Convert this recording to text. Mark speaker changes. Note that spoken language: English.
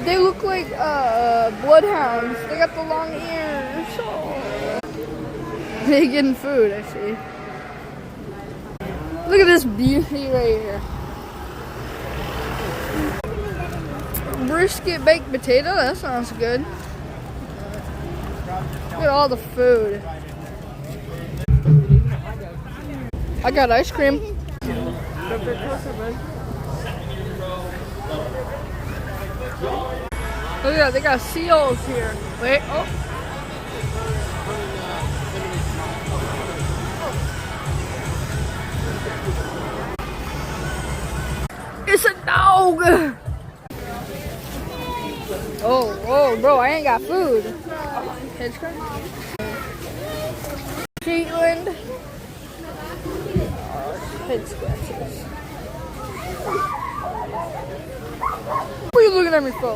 Speaker 1: They look like bloodhounds. They got the long ears. Oh. They getting food, I see. Look at this beauty right here. Brisket baked potato, that sounds good. Look at all the food. I got ice cream. Look at that, they got seals here. Wait, oh. It's a dog! Oh, bro, I ain't got food. Head scratch. Sheetland. Head scratches. What are you looking at me for?